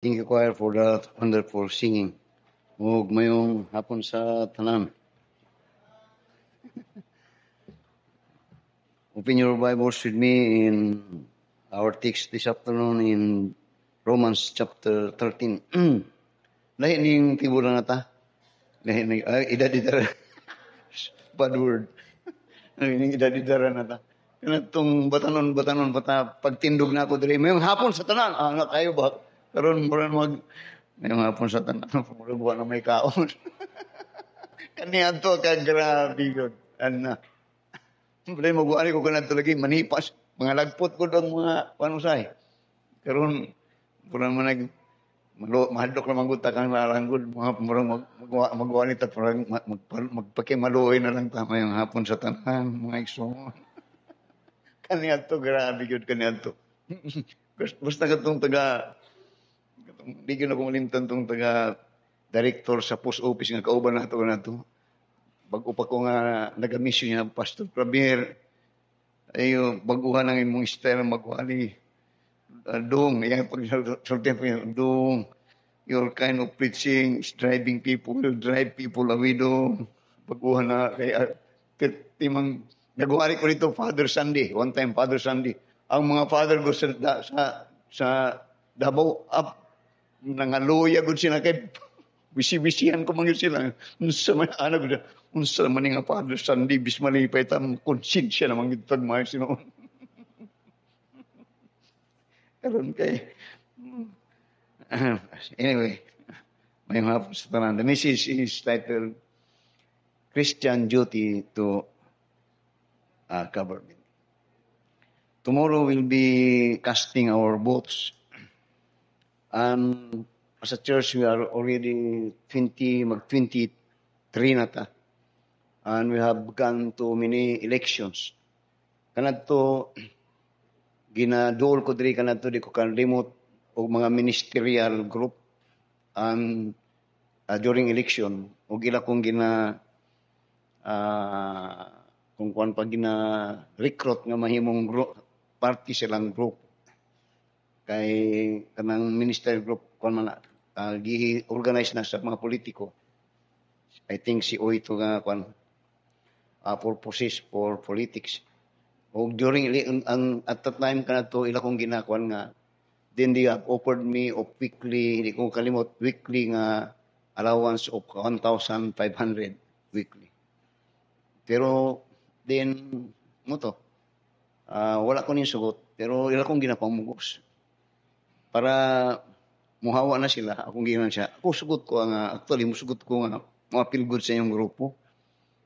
Thank you, choir, for that wonderful singing. Ug mayong hapon sa tanan. Open your Bibles with me in our text this afternoon in Romans chapter 13. Lahi ning tiburan na ta. Lahi ning idadidara. Bad word. Lahi ning idadidara na ta. Kanatong batanon bata pagtindog na ako diri. Mayong hapon sa tanan. Na kayo ba? Karon murag mayong hapon sa tanan. Murag wa na may kaon. Kaniya to ka grabe yun. Ano. Siyempre, mag-uari ko kanadto lagi, manipas. Mga lagpot ko ang mga panusay. Karon pura man mahadlok na mangguta kang lalanggod. Mga murang mag-uari ta, magpakimaluoy na lang tama yung hapon sa tanan, mga igsoon. Kaniya to, grabe yun, kaniya to. Basta katong di ko na kumalimtan tong director sa post office nga kauban na to. Bago pa ko nga nag-mission niya, Pastor Premier, ayo, baguhan ang imong style, magwali, dong, yan, pag-sultan po yan, dong, your kind of preaching is driving people, will drive people away, dong, baguhan na, kaya, timang, nagawa ko nito, Father Sunday, one time, Father Sunday, ang mga father ko sa Davao, up, nangaluya ko sila kay, bisi-bisihan ko mga sila. Unsa man anak ko, unsa man nga Father Sunday bis malipay tam konsensya namang gitag mga sinoon. Karon kay anyway, may hapon sa tanan. The message is titled Christian Duty to Government. Tomorrow we'll be casting our votes. And as a church, we are already 23 na ta. And we have gone to many elections. Kanadto, ginaduol ko diri kanadto, di ko kan-remote o mga ministerial group and during election, o gila kong kung kuan pa recruit nga mahimong group, party silang group. Kay kanang ministerial group kuan man gi-organize na sa mga politiko. I think si Oito nga kuan purposes for politics. O during at that time kanato ila kong ginakuan nga then they have offered me of weekly, hindi ko kalimot, weekly nga allowance of 1,500 weekly. Pero then mo to wala ko ning sugot pero ila kong ginapamugos para muhawa na sila, akong ginawa siya. Ako sugot ko nga, actually, musugot ko nga, mga feel good sa inyong grupo.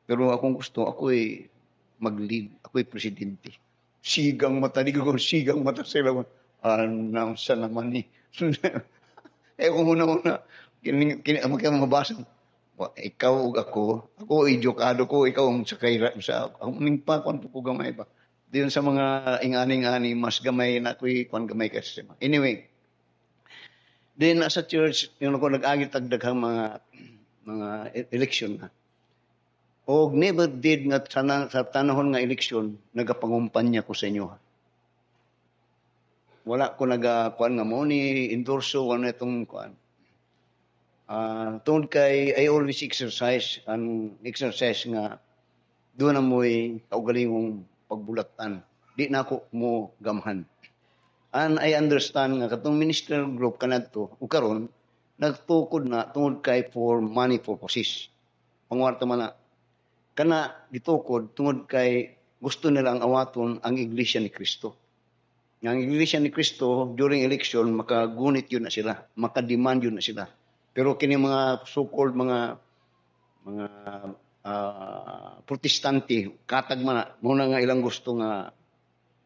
Pero akong gusto, ako'y mag-lead, ako'y presidente. Sigang mata, di ko sigang mata sila. Announce naman ni. Kung una-una, mabasa, ikaw o ako idyokado ko, ikaw ang sakay sa, ang ningpakon po gamay pa. Diyon sa mga ingani-ngani, mas gamay na ako'y kwan gamay kasi. Anyway, then as a church, yung ako nag-agi tagdaghang mga election na. O never did nga sa tanahon nga election, nagapangumpanya ko sa inyo. Wala ko nagakuan nga mo ni endorso wala itong kuan. Tungod kay I always exercise nga doon na mo'y kaugalingong pagbulatan. Di na ako mo gamhan. And I understand nga katong ministerial group kanadto ug karon nagtukod na tungod kay for money purposes. Pangwarta man na kana gitukod tungod kay gusto nilang awaton ang Iglesia ni Cristo. Ang Iglesia ni Cristo during election makagunit yun na sila, makademand yun na sila. Pero kini mga so-called mga protestante katag man na muna nga ilang gusto nga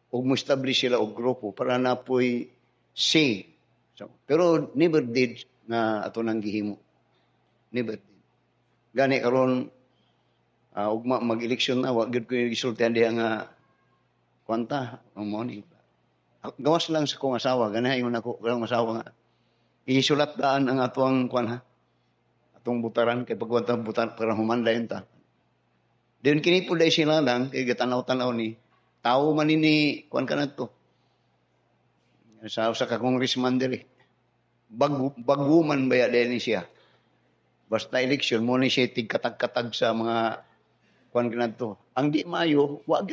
og mo-establish sila og grupo para na po'y say. So, pero never did na ato nang gihimo. Never did. Gani karon og mag-eleksyon na, wag gyud ko gisultihan diha nga kwanta ang morning. Gawas lang sa kong asawa, gani ingon ako lang asawa nga. Isulat daan ang atuang kwan ha. Atong butaran kay pagkwanta butar para humandayon ta. Diyon kini pud dai sila lang kay gatanaw-tanaw ni tao man ini kuan ka na to. Sa congressman diri. baguman ba yan siya. Basta eleksyon, mo ni siya tigkatag-katag sa mga kuan ganadto. Ang di maayo, wag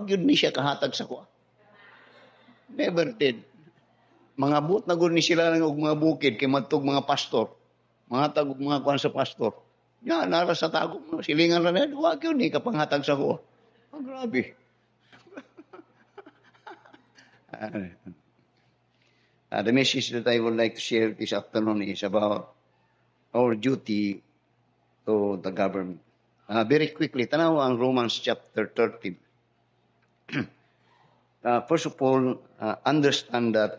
yun ni siya kahatag sa kuha. Never did. Mga buot na gud ni sila ng og mga bukid kay madtog mga pastor. Mga tag mga kuan sa pastor. Ya, nara sa tagong silingan ra na, wag yun ni kapanghatag sa kuha. Oh, grabe. The message that I would like to share this afternoon is about our duty to the government. Very quickly, tanaw ang Romans chapter 13. First of all, understand that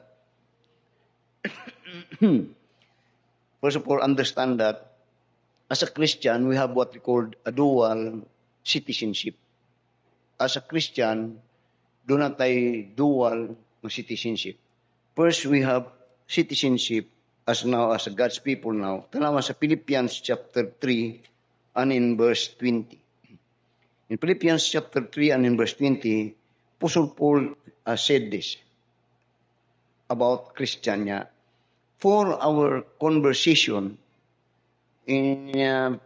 as a Christian, we have what we call a dual citizenship. As a Christian, do not tayo dual citizenship. First, we have citizenship as God's people now. Tanawa sa Philippians chapter 3 and in verse 20. In Philippians chapter 3 and in verse 20, Apostle Paul said this about Christian niya. For our conversation is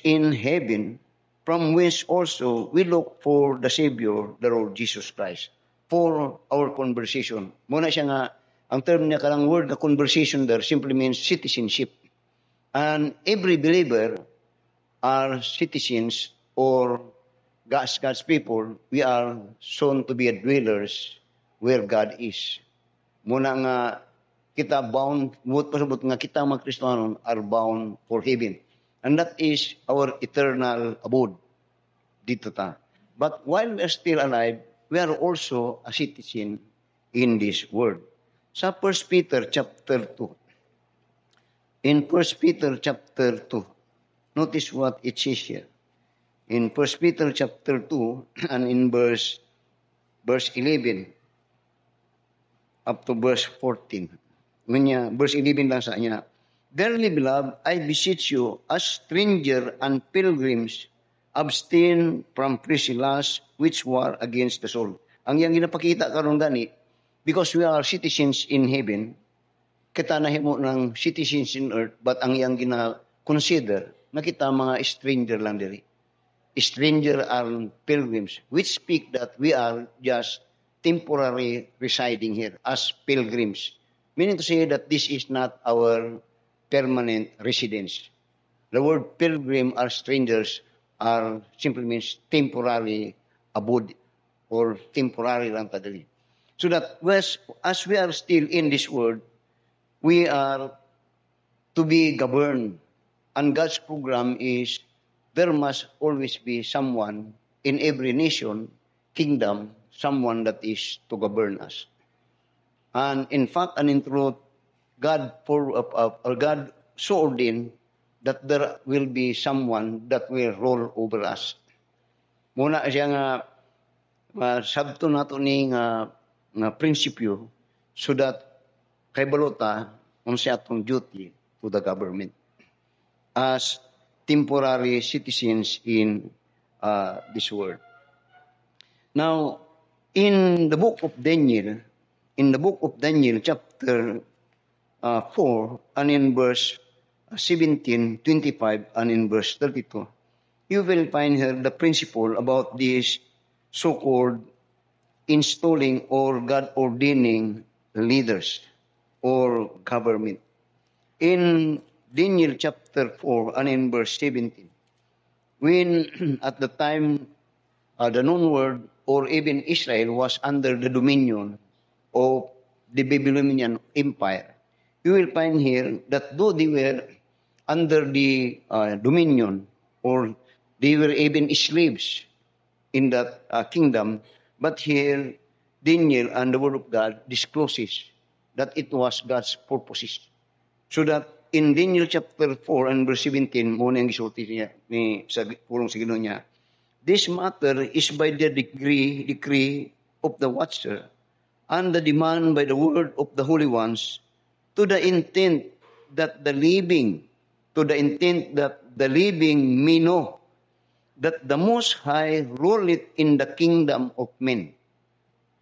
in heaven, from whence also we look for the Savior, the Lord Jesus Christ. For our conversation. Muna siya nga, ang term niya karang word na conversation there simply means citizenship. And every believer are citizens or God's people. We are soon to be dwellers where God is. Muna nga, kita bound, pasabot nga kita mga Kristiyanon are bound for heaven. And that is our eternal abode. Dito ta. But while we are still alive, we are also a citizen in this world. Sa 1 Peter chapter 2. In 1 Peter chapter 2, notice what it says here. In 1 Peter chapter 2 and in verse 11 up to verse 14. Verse 11 lang sa niya. Dearly beloved, I beseech you as stranger and pilgrims, abstain from fleshly lusts which war against the soul. Ang yang ginapakita karon gani, because we are citizens in heaven, kita nahimo ng citizens in earth, but ang yang gina-consider, na kita mga stranger lang diri. Stranger and pilgrims, which speak that we are just temporary residing here as pilgrims. Meaning to say that this is not our permanent residence. The word pilgrim or strangers are simply means temporary abode or temporary lang kadali. So that as we are still in this world, we are to be governed. And God's program is there must always be someone in every nation, kingdom, someone that is to govern us. And in fact and in truth, God so ordained that there will be someone that will rule over us. Muna siya nga sabto nato ni nga prinsipyo so that kay balota unsa atong duty to the government as temporary citizens in this world. Now, in the book of Daniel chapter 4 and in verse 17, 25 and in verse 32, you will find here the principle about this so-called installing or God ordaining leaders or government. In Daniel chapter 4 and in verse 17, when at the time the known world or even Israel was under the dominion of the Babylonian Empire, you will find here that though they were under the dominion or they were even slaves in that kingdom, but here Daniel and the Word of God discloses that it was God's purposes. So that in Daniel chapter 4 and verse 17, muna yung gisulti niya sa pulong sa Ginoo niya, this matter is by the decree of the watcher and the demand by the word of the holy ones to the intent that the living may know that the Most High ruleth in the kingdom of men.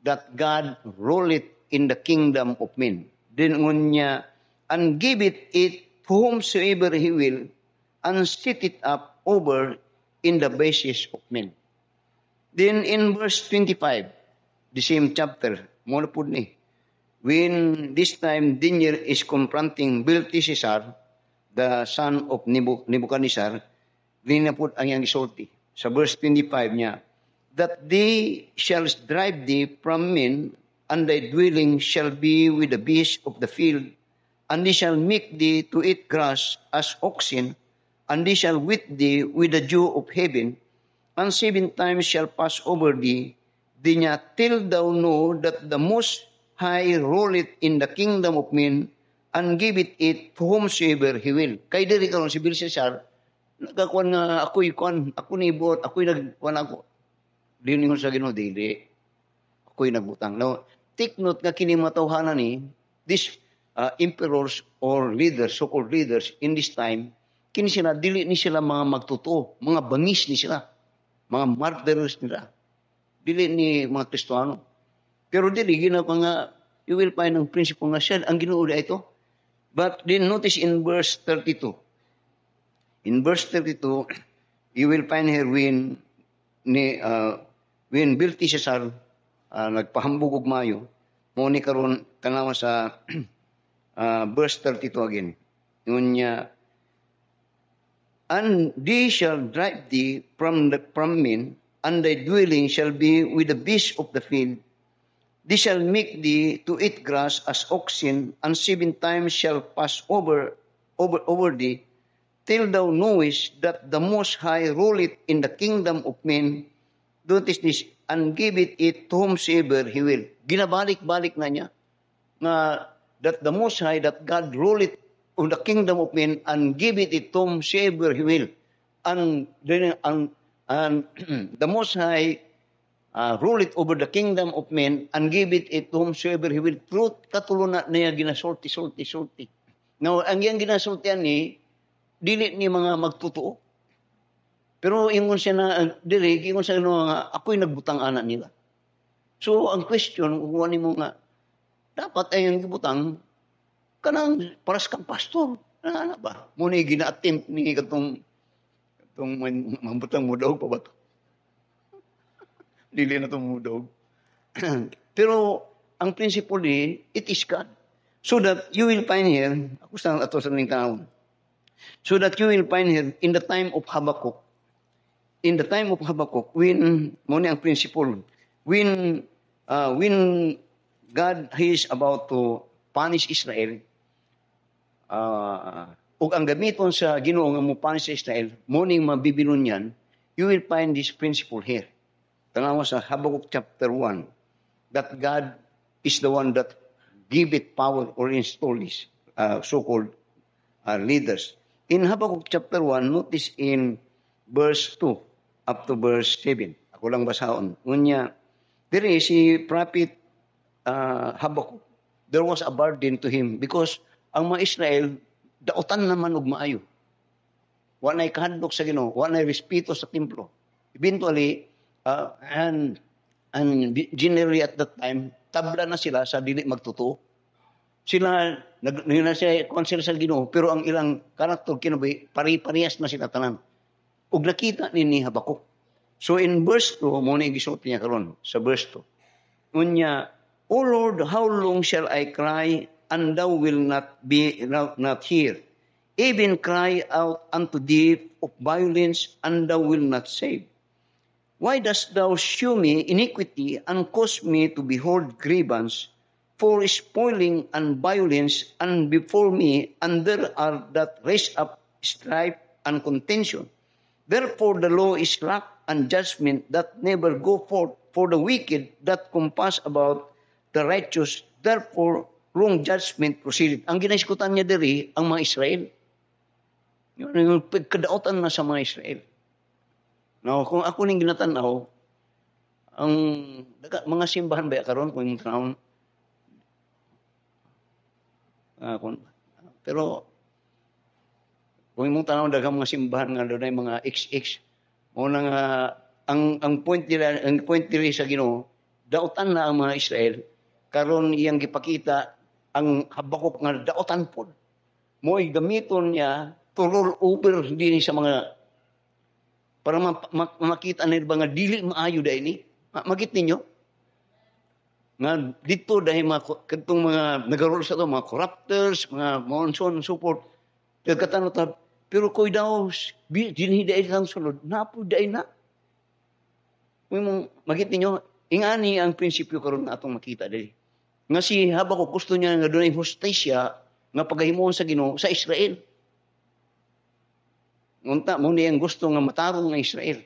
That God ruleth in the kingdom of men. Dingon niya, and give it to whomsoever he will, and set it up over in the basis of men. Then in verse 25, the same chapter, muna po ni, when this time Daniel is confronting Belteshazzar, the son of Nebuchadnezzar, linapod ang iyang isulti. Sa verse 25 niya, that they shall drive thee from men, and thy dwelling shall be with the beasts of the field, and they shall make thee to eat grass as oxen, and they shall wet thee with the dew of heaven, and 7 times shall pass over thee, dinya till thou know that the Most High ruleth in the kingdom of men, and give it to whomsoever he will. Kay diri karon si Belshazzar, nagakuan nga ako nibot, ako'y nagkuan ako. Diningon sa Ginoo, dili. Ako'y nagbutang. Now, take note nga kini matawhanan ni these emperors or leaders, so-called leaders in this time, kini sila, dili ni sila mga magtotoo, mga bangis ni sila, mga martyrs nila. Dili ni mga Kristiyano. Pero dili, ginapa nga, you will find ang prinsipyo nga siya, ang Ginoo ito. But then notice in verse 32. In verse 32, you will find here when Belteshazzar nagpahambog og mayo, mo ni karon tanawa sa verse 32 again. Yun niya, and they shall drive thee from men, and thy dwelling shall be with the beasts of the field. They shall make thee to eat grass as oxen, and 7 times shall pass over thee, till thou knowest that the Most High ruleth in the kingdom of men. Notice this, and give it to whomsoever he will. Ginabalik-balik na niya, nga that the Most High, that God ruleth in the kingdom of men, and give it to whomsoever he will. And the Most High ruleth over the kingdom of men, and give it to whomsoever he will. Truth, katulungan niya ginasulti. Now, ang iyang ginasultian ni, dili ni mga magtotoo. Pero ingon siya na, dili, ingon siya na, ako'y nagbutang anak nila. So, ang question, kung ano mo nga, dapat ay ang gibutang, kanang paras kang pastor. Ano ba? Muna yung gina-attempt ni katong mambutang mudog pa ba ito? Dili na itong mudog. Pero, ang principle ni, it is God. So that you will find here, ako sa ato sa ning taon, so that you will find here, in the time of Habakkuk, when, muna ang principle, when God is about to punish Israel, ug ang gamiton sa Ginoo nga mo punish sa Israel, muning mabibilon yan, you will find this principle here. Tanawa sa Habakkuk chapter 1, that God is the one that give it power or install this so-called leaders. In Habakkuk chapter 1, notice in verse 2 up to verse 7. Ako lang basahon. Ngunya, diri si prophet Habakkuk, there was a burden to him because ang mga Israel, daotan naman og maayo. Wa na'y kahadlok sa Ginoo, wa na'y respeto sa templo. Eventually, and generally at that time, tabla na sila sa dili magtotoo. Sila sila sa Ginoo, pero ang ilang karakter kinabuhi, pari-parehas na sila tanan. Ug nakita ni Habakkuk. So in verse 2, mo na igisot niya karon sa verse 2. Unya, O Lord, how long shall I cry, and thou will not hear? Even cry out unto thee of violence, and thou will not save. Why dost thou shew me iniquity, and cause me to behold grievance, for spoiling and violence, and before me, and there are that raise up strife and contention. Therefore the law is slack, and judgment that never go forth, for the wicked that compass about the righteous, therefore wrong judgment proceeded. Ang ginaiskutan niya diri ang mga Israel. Yung pagkadaotan na sa mga Israel. Now, kung ako ning ginatanaw, ang mga simbahan ba karon kung yung taon, pero kung imong tanaw daghang mga simbahan nga doon ay mga XX, o na nga ang point nila sa Ginoo, daotan na ang mga Israel karon iyang gipakita ang Habakuk nga daotan po. Mo'y gamiton niya to roll over din sa mga para makita nila ba nga dili maayo dahil ni. Magit ninyo? Nga dito dahil katong mga nag-roll sa to, mga corrupters, mga monson, support. Kagkatano ta, pero ko'y daw, dinhi dahil lang sunod, napo dahil na. Magit ninyo, ingani ang prinsipyo karon na atong makita dahil. Nga si Habakuk gusto niya nga doon ay hostesya nga pagahimoon sa Ginoo sa Israel. Unta mo niyang gusto nga matarong ng Israel.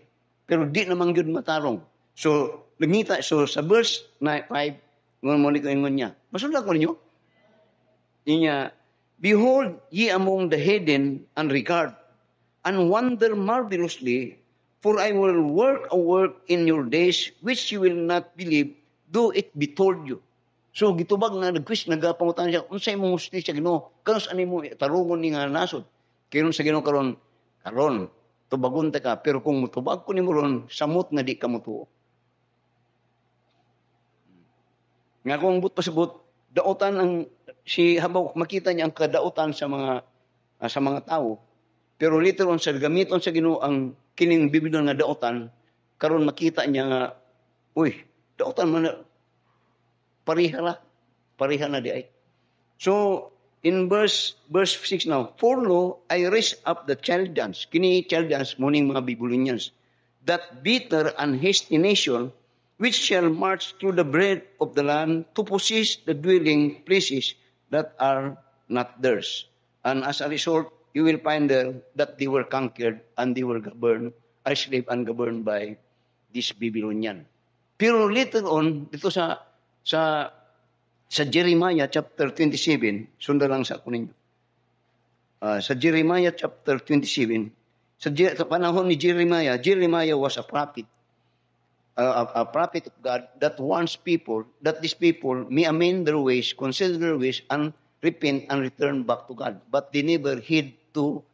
Pero di naman yun matarong. So, nagngita. So, sa verse 5, ngon mo ko ingon niya. Masunod ko ninyo. Niya, behold ye among the heathen and regard, and wonder marvelously, for I will work a work in your days which you will not believe, though it be told you. So, gitubag na nag-quiz, nagapangutan siya, unsay mo gusto siya Ginoo, karon sa mo tarungon ni nga nasod. Karon sa Ginoo karon, tubagon ta ka, pero kung mutubag ko ni mo ron, samot na di ka mutuo. Nga kung but pasabot, daotan ang si Habakuk, makita niya ang kadautan sa mga tao. Pero later on, sa gamiton sa Ginoo ang kining Biblia nga daotan, karon makita niya nga, uy, daotan man na, pariha na di ay. So, in verse 6 now, for lo, I raise up the Chaldeans, kini Chaldeans, muning mga Babylonians, that bitter and hasty nation, which shall march through the breadth of the land to possess the dwelling places that are not theirs. And as a result, you will find there that they were conquered and they were governed, enslaved and governed by this Babylonian. Pero later on, dito sa Jeremiah chapter 27, sundan lang sa ako ninyo. Sa Jeremiah chapter 27, sa panahon ni Jeremiah was a prophet. A prophet of God that wants people, that these people may amend their ways, consider their ways, and repent and return back to God. But they never heed to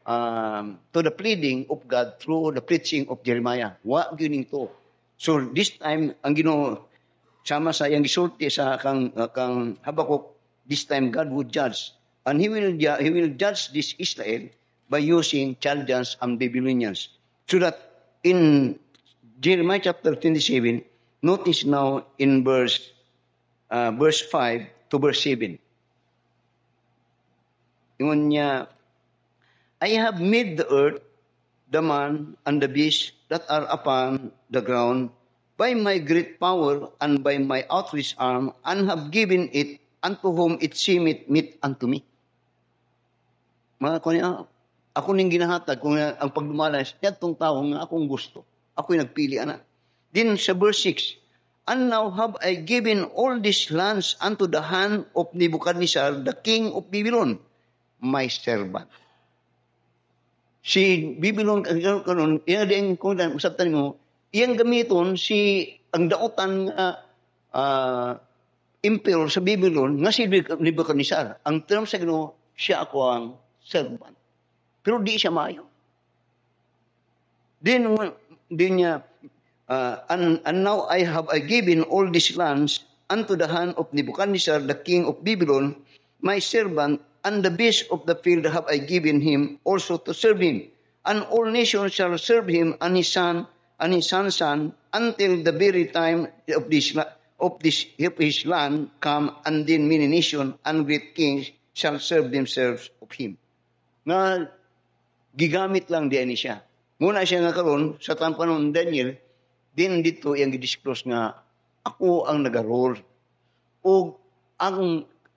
the pleading of God through the preaching of Jeremiah. Wa gyud to. So this time ang Ginoo sama sa yang gisulti sa kang Habakuk, this time God would judge, and he will judge this Israel by using Chaldeans and Babylonians. So that in Jeremiah chapter 27, notice now in verse 5 to verse 7. Ingon niya, I have made the earth, the man, and the beast that are upon the ground by my great power and by my outstretched arm, and have given it unto whom it seemeth meet unto me. Mga kunya, ako ning ginahatag kung ang pagdumalas, yatong tao nga akong gusto. Ako'y nagpili, anak. Then sa verse 6, and now have I given all these lands unto the hand of Nebuchadnezzar, the king of Babylon, my servant. Si Babylon, kanon, yan kung usaptan mo, iyang gamiton ang daotan emperor sa Babylon, nga si Nebuchadnezzar. Ang term sa Ginoo, siya ako ang servant. Pero di siya maayo. Din niya, and now I have given all these lands unto the hand of Nebuchadnezzar, the king of Babylon, my servant, and the beasts of the field have I given him also to serve him. And all nations shall serve him and his son, until the very time of his land come, and then many nations and great kings shall serve themselves of him. Nga gigamit lang diyan siya. Muna siya nga karon sa tampanon Daniel, din dito yang gidisclose nga ako ang nagarol. O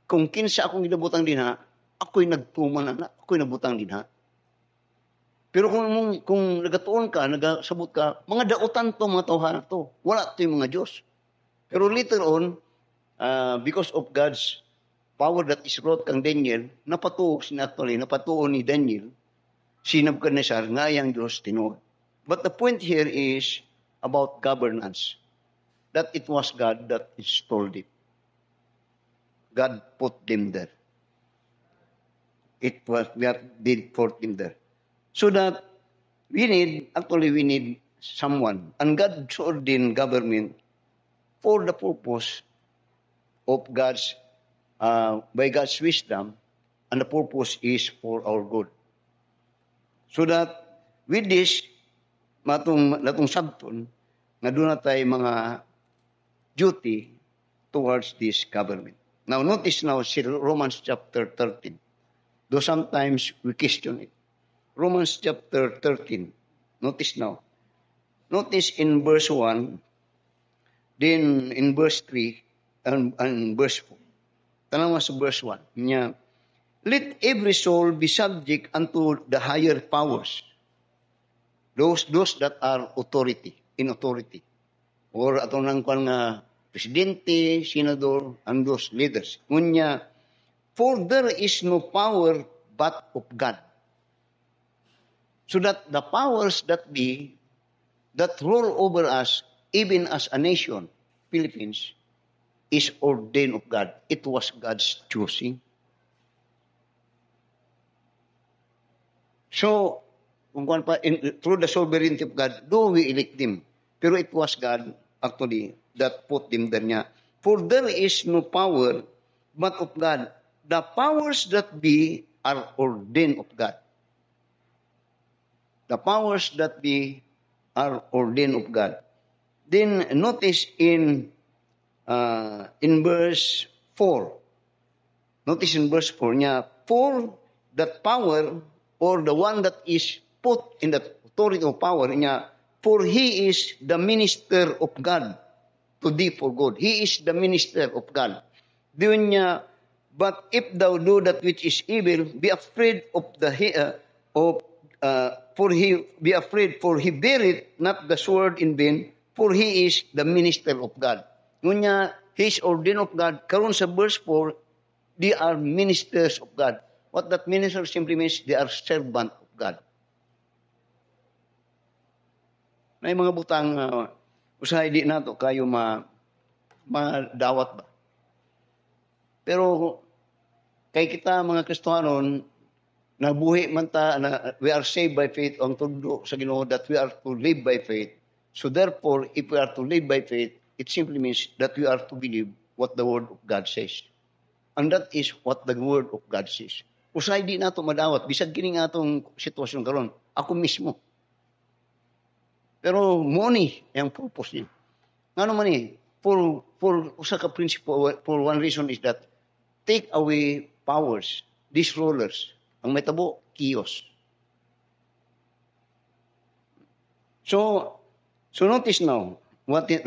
kung kinsa akong ginabutang dinha, ako'y nagtuman na, ako'y nabutang dinha. Pero kung nagatuon ka, nagasabot ka, mga dautan to, mga tawhan to. Wala to yung mga Diyos. Pero later on, because of God's power that is wrought kang Daniel, napatuo ni Daniel, si Nebuchadnezzar, nga yang Diyos tinuod. But the point here is about governance. That it was God that installed it. God put them there. It was God did put them there. So that we need someone. And God ordained government for the purpose of God's by God's wisdom, and the purpose is for our good. So that with this, natong sabton, nga doon na tayo mga duty towards this government. Now, notice now, Romans chapter 13. Though sometimes we question it. Romans chapter 13. Notice now. Notice in verse 1, then in verse 3, and verse 4. Tanawa sa verse 1. Niya, let every soul be subject unto the higher powers. Those that are in authority. Or atong nang kwan nga presidente, senador, and those leaders. Ngunya, for there is no power but of God. So that the powers that rule over us, even as a nation, Philippines, is ordained of God. It was God's choosing. So, through the sovereignty of God, do we elect them? Pero it was God, actually, that put them there niya. For there is no power but of God. The powers that be are ordained of God. The powers that be are ordained of God. Then notice in verse 4. Notice in verse 4 niya, for that power or the one that is put in the authority of power niya, for he is the minister of God to thee for good. He is the minister of God. Doon niya, but if thou do that which is evil, be afraid for he beareth not the sword in vain, for he is the minister of God. Ngunya, he is ordained of God. Karon sa verse 4, they are ministers of God. What that minister simply means, they are servant of God. May mga butang, usahay di nato kayo madawat ba? Pero, kay kita mga Kristohanon, nabuhi man ta, we are saved by faith, ang tundo sa Ginoo that we are to live by faith. So therefore, if we are to live by faith, it simply means that we are to believe what the Word of God says. And that is what the Word of God says. Usay di nato madawat, bisag kini nga atong sitwasyon karon, ako mismo. Pero money ang purpose niya. Ngano man ni, for usa ka principle, for one reason is that take away powers, these rulers, ang metabo, chaos. So notice now what it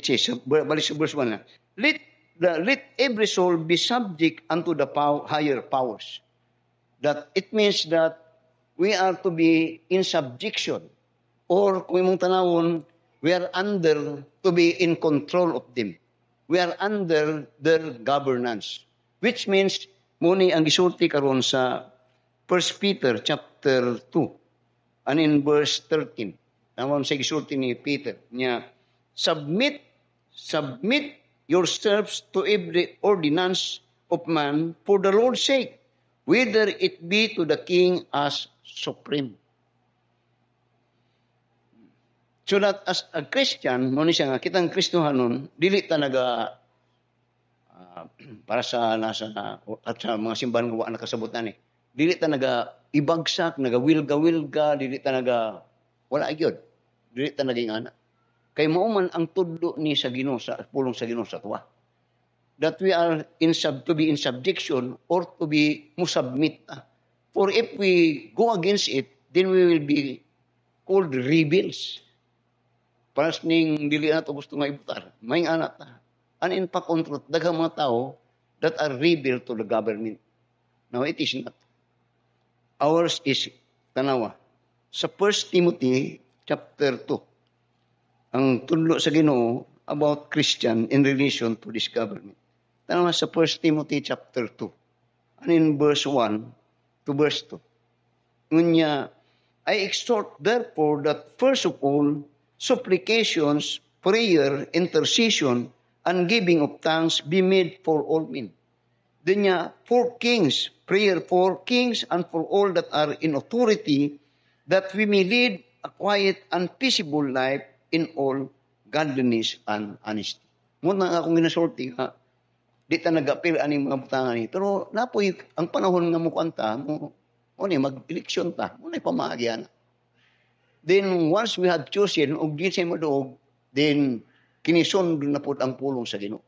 says. Balik sa verse 1 na. Let every soul be subject unto the higher powers. That it means that we are to be in subjection. Or kung imong tanawon, we are under to be in control of them. We are under their governance. Which means, muni ang gisulti karon sa 1 Peter chapter 2 and in verse 13. Namon sa gisulti ni Peter niya, submit yourselves to every ordinance of man for the Lord's sake, whether it be to the king as supreme. So that as a Christian, mo ni siya nga, kitang Kristohanon, dili talaga para sa nasa at sa mga simbahan nga wala nakasabutan eh. Dili talaga ibagsak, nagawilga-wilga, dili talaga wala gyud. Dili talaga ingana. Kay mao man ang tudlo ni sa Ginoo sa pulong sa Ginoo sa tuwa. That we are to be in subjection or to be musubmit. For if we go against it, then we will be called rebels. Paras ning dili na to gusto nga ibutar. May anak ta. And in pa-control, daghang mga tao that are rebel to the government. Now, it is not. Ours is, tanawa, sa 1 Timothy chapter 2, ang tudlo sa Ginoo about Christian in relation to this government. Tanawa sa 1 Timothy chapter 2, and in verse 1 to verse 2. Ngunya, I exhort therefore that first of all, supplications, prayer, intercession, and giving of thanks be made for all men. Then niya, for kings, prayer for kings and for all that are in authority, that we may lead a quiet and peaceable life in all godliness and honesty. Muna akong ginasulti nga, Di ta nag-apil ani mga butangan ni. Pero napoy ang panahon nga mo kwanta mo ni mag-eleksyon ta, mo ni pamaagyan. Then once we have chosen og di say moduog, then kinisundon na pud ang pulong sa Ginoo.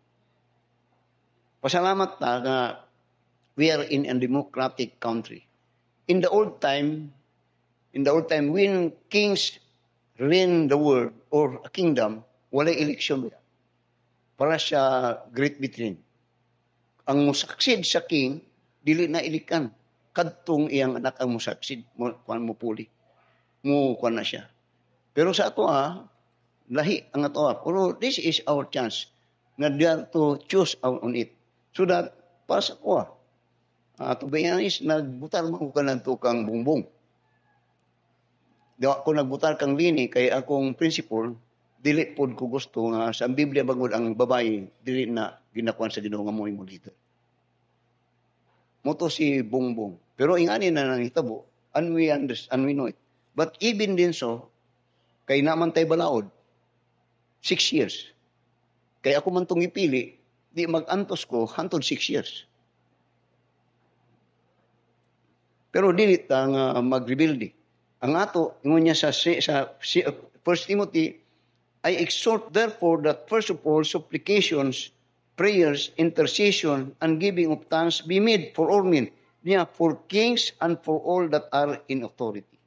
Pasalamat ta nga we are in a democratic country. In the old time when kings reign the world or a kingdom, wala election para sa Great Britain. Ang musaksid sa king, dili na ilikan. Kadtong iyang anak ang musaksid, kuan mo puli. Mo kuan na siya. Pero sa ato lahi ang ato pero this is our chance na dare to choose on it. So that, para sa ko to be honest, nagbutar mo ka ng tukang bungbong. Ako nagbutar kang lini, kay akong principle, dili pod ko gusto nga sa Biblia bangod ang babae dili na ginakuan sa Ginoo nga mo leader. Moto si Bongbong. Pero ingani na nangitabo, and we understand, and we know it. But even din so, kay naman tay balaod 6 years. Kay ako man tong ipili, di mag-antos ko hantod 6 years. Pero dili ta nga mag-rebuild. Ang ato ingon niya sa 1 Timothy, I exhort therefore that first of all supplications, prayers, intercession, and giving of thanks be made for all men, for kings and for all that are in authority.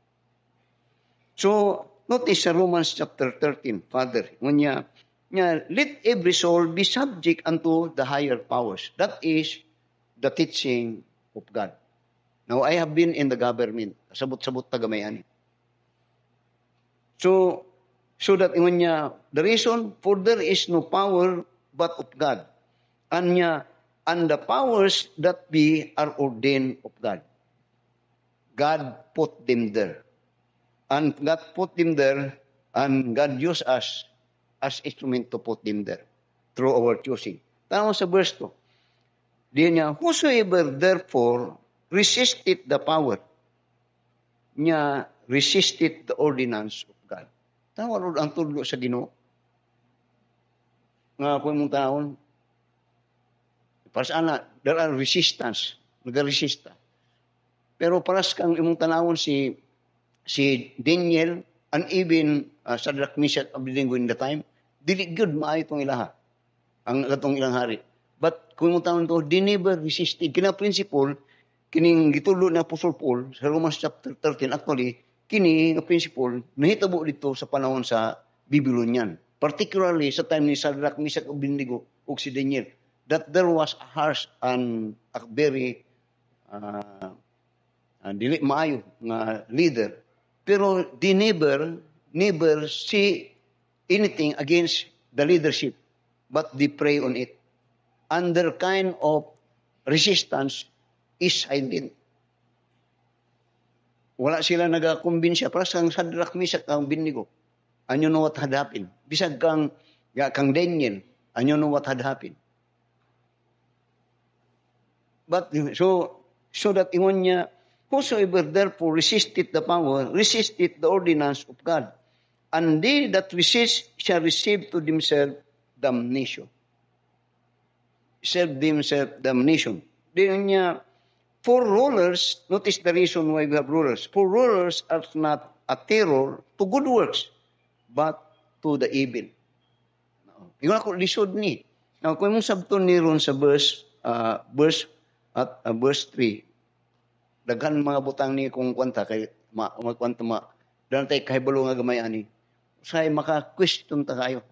So, notice sa Romans chapter 13, Father, niya, let every soul be subject unto the higher powers. That is the teaching of God. Now, I have been in the government. Sabot-sabot tagamayan. So that niya, the reason for there is no power but of God. And the powers that be are ordained of God. God put them there. And God put them there, and God used us as instrument to put them there through our choosing. Tanaw sa verse 2. Diyan niya, whosoever therefore resisted the power, niya resisted the ordinance of God. Tanaw ang tudlo sa Ginoo. Nga kung mong taon, para sa ana, there are resistance, nag-resista. Pero para sa kang imong tanawon si Daniel, and even Shadrach, Meshach, Abednego in the time, dili good maayo itong ilaha, ang atong ilang hari. But kung mo taon to, they never resisted. Kina principle, kining gitulo na Apostle Paul, sa Romans chapter 13, actually, kini nga principle, nahitabo dito sa panahon sa Babylonian. Particularly sa time ni Shadrach, Meshach, Abednego, o si Daniel, that there was a harsh and a very dili maayo nga leader. Pero they never see anything against the leadership, but they pray on it. And their kind of resistance is silent. Wala sila nagakumbinsya para sa Shadrach, Meshach, Abednego. And you know what had happened? Bisag kang Daniel, and you know what had happened? But so that ingon niya, whosoever therefore resisted the power, resisted the ordinance of God, and they that resist shall receive to themselves damnation. Serve themselves damnation. Then niya, for rulers, notice the reason why we have rulers. For rulers are not a terror to good works, but to the evil. Yung ako lisod ni. Now, kung mong sabton ni ron sa verse 3, daghan mga butang ni kung kwanta kay magkwanta dan tay kahibalo nga gamay ani say maka-question ta kayo.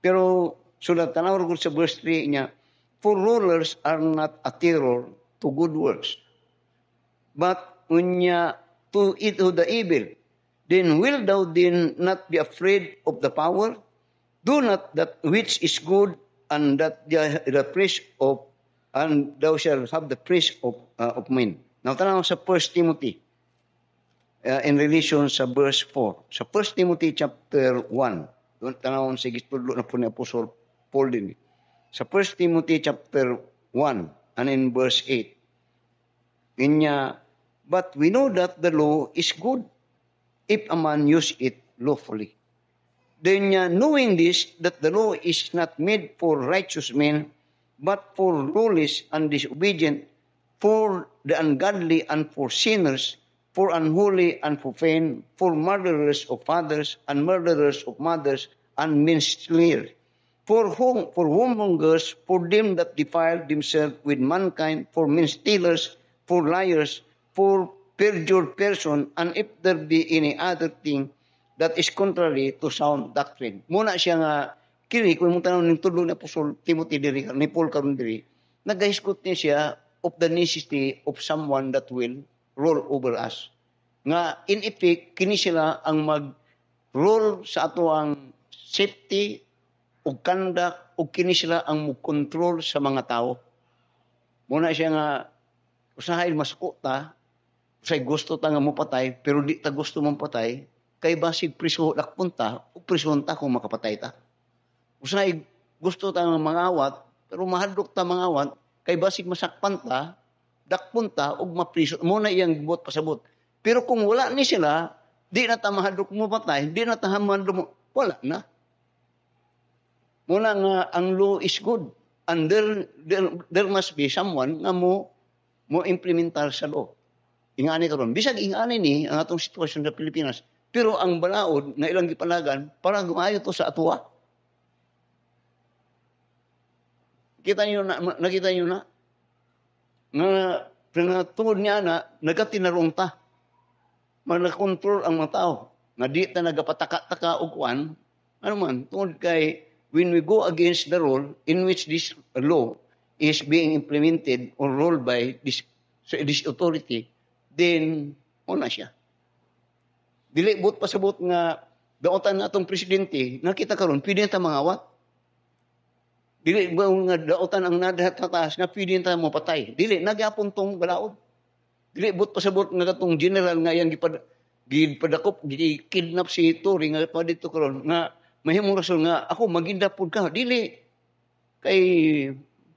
Pero sulat tanaw gud sa verse 3 niya, for rulers are not a terror to good works, but unya to the evil. Then will thou then not be afraid of the power? Do not that which is good, and that the praise of, and thou shalt have the praise of men. Now, tanaw sa 1 Timothy, in relation sa verse 4. Sa 1 Timothy chapter 1, doon tanaw sa gitudlo na po ni Apostle Paul din. Sa 1 Timothy chapter 1, and in verse 8, inya, but we know that the law is good if a man use it lawfully. Then knowing this, that the law is not made for righteous men, but for lawless and disobedient, for the ungodly and for sinners, for unholy and profane, for murderers of fathers and murderers of mothers and menslayers, for whoremongers, for them that defile themselves with mankind, for men stealers, for liars, for perjured person, and if there be any other thing that is contrary to sound doctrine. Muna siya nga, kini, kung mong tanong ng tulong ni Apostol Timothy diri, ni Paul karon diri, nagahiskot niya siya of the necessity of someone that will rule over us. Nga, in effect, kini sila ang mag-rule sa ato ang safety o conduct o kini sila ang mag-control sa mga tao. Muna siya nga, usahay masuko ta, usahay gusto ta nga mapatay, pero di ta gusto mong patay, kay basig priso lakpunta, o prison ta kung makapatay ta. Usahay gusto ta nga mangawat, pero mahadlok ta mangawat, kay basig masakpan ta, dakpunta, o mapriso. Muna iyang buot pasabot. Pero kung wala ni sila, di na ta mahadlok mo patay, di na ta mahadlok mo, wala na. Muna nga, ang law is good. And there must be someone nga mo implementar sa law. Ingani karon. Bisag ingani ni ang atong sitwasyon sa Pilipinas. Pero ang balaod na ilang gipanagan, para gumayo to sa atwa. Nakita niyo na? Nga tungod niya na, nagatinarong ta. Manakontrol ang mga tao. Nga di ta nagapataka-taka o kuan. Ano man, tungod kay when we go against the rule in which this law is being implemented or ruled by this authority, then una siya. Dili but pasabot nga daotan natong presidente, nakita karon pwede ta mangawat. Dili ba nga daotan ang nadataas nga pwede ta mo patay. Dili nagyapon tong balaod. Dili but pasabot nga katong general nga yang gipadakop, gikidnap si Tory nga pa dito karon nga mahimong rason nga ako magindapod ka. Dili kay